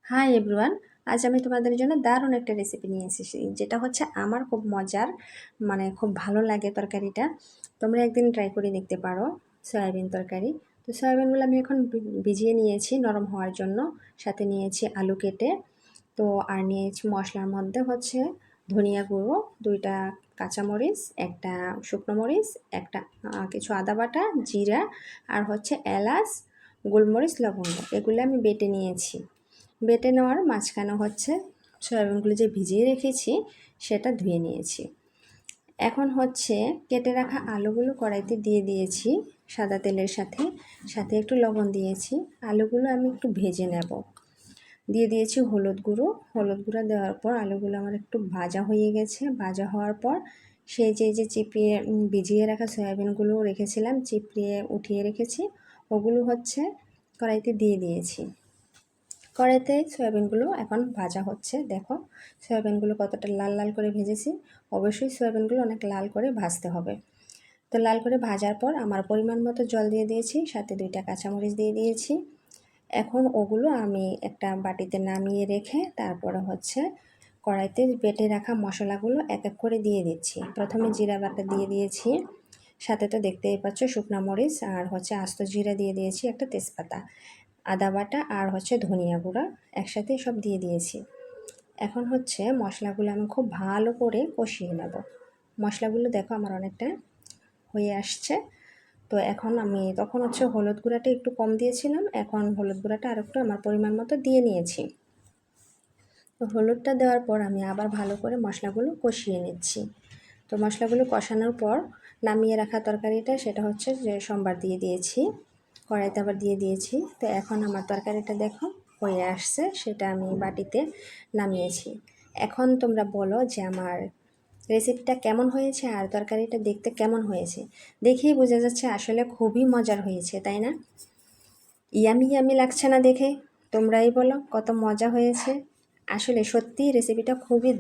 Hi everyone, আজ আমি তোমাদের জন্য দারুণ একটা রেসিপি নিয়ে এসেছি, যেটা হচ্ছে আমার খুব মজার, মানে খুব ভালো লাগে তরকারিটা। তোমরা একদিন ট্রাই করে দেখতে পারো। সয়াবিন তরকারি। তো সয়াবিনগুলো আমি এখন ভিজিয়ে নিয়েছি নরম হওয়ার জন্য। সাথে নিয়েছি আলু কেটে। তো আর নিয়েছি মশলার মধ্যে হচ্ছে ধনিয়া গুঁড়ো, 2টা কাঁচামরিচ, একটা শুকনো মরিচ, একটা কিছু আদা বাটা, জিরা, আর হচ্ছে এলাচ, গোলমরিচ, লবঙ্গ। এগুলো আমি বেটে নিয়েছি। বেটে নেওয়ার মাঝখানে হচ্ছে সয়াবিনগুলো যে ভিজিয়ে রেখেছি সেটা ধুয়ে নিয়েছি। এখন হচ্ছে কেটে রাখা আলুগুলো কড়াইতে দিয়ে দিয়েছি সাদা তেলের সাথে। সাথে একটু লবণ দিয়েছি। আলুগুলো আমি একটু ভেজে নেব। দিয়ে দিয়েছি হলুদ গুঁড়ো। হলুদ গুঁড়ো দেওয়ার পর আলুগুলো আমার একটু ভাজা হয়ে গেছে। ভাজা হওয়ার পর সেই যে চিপিয়ে ভিজিয়ে রাখা সয়াবিনগুলো রেখেছিলাম, চিপিয়ে উঠিয়ে রেখেছি, ওগুলো হচ্ছে কড়াইতে দিয়ে দিয়েছি। কড়াইতে সয়াবিনগুলো এখন ভাজা হচ্ছে। দেখো সয়াবিনগুলো কতটা লাল লাল করে ভেজেছি। অবশ্যই সয়াবিনগুলো অনেক লাল করে ভাজতে হবে। তো লাল করে ভাজার পর আমার পরিমাণ মতো জল দিয়ে দিয়েছি, সাথে 2টা কাঁচামরিচ দিয়ে দিয়েছি। এখন ওগুলো আমি একটা বাটিতে নামিয়ে রেখে তারপরে হচ্ছে কড়াইতে বেটে রাখা মশলাগুলো এক এক করে দিয়ে দিচ্ছি। প্রথমে জিরা বাটা দিয়ে দিয়েছি, সাথে তো দেখতেই পাচ্ছ শুকনো মরিচ আর হচ্ছে আস্ত জিরা দিয়ে দিয়েছি, একটা তেজপাতা, আদা বাটা আর হচ্ছে ধনিয়া গুঁড়া একসাথে সব দিয়ে দিয়েছি। এখন হচ্ছে মশলাগুলো আমি খুব ভালো করে কষিয়ে নেব। মশলাগুলো দেখো আমার অনেকটা হয়ে আসছে। তো এখন আমি তখন হচ্ছে হলুদ গুঁড়াটা একটু কম দিয়েছিলাম, এখন হলুদ গুঁড়াটা আর একটু আমার পরিমাণ মতো দিয়ে নিয়েছি। তো হলুদটা দেওয়ার পর আমি আবার ভালো করে মশলাগুলো কষিয়ে নিচ্ছি। তো মশলাগুলো কষানোর পর নামিয়ে রাখা তরকারিটা, সেটা হচ্ছে যে সম্বার দিয়ে দিয়েছি, কড়াইতে আবার দিয়ে দিয়েছি। তো এখন আমার তরকারিটা দেখো হয়ে আসছে, সেটা আমি বাটিতে নামিয়েছি। এখন তোমরা বলো যে আমার রেসিপিটা কেমন হয়েছে আর তরকারিটা দেখতে কেমন হয়েছে। দেখেই বোঝা যাচ্ছে আসলে খুবই মজার হয়েছে, তাই না? ইয়ামি ইয়ামি লাগছে না দেখে? তোমরাই বলো কত মজা হয়েছে। আসলে সত্যিই রেসিপিটা খুবই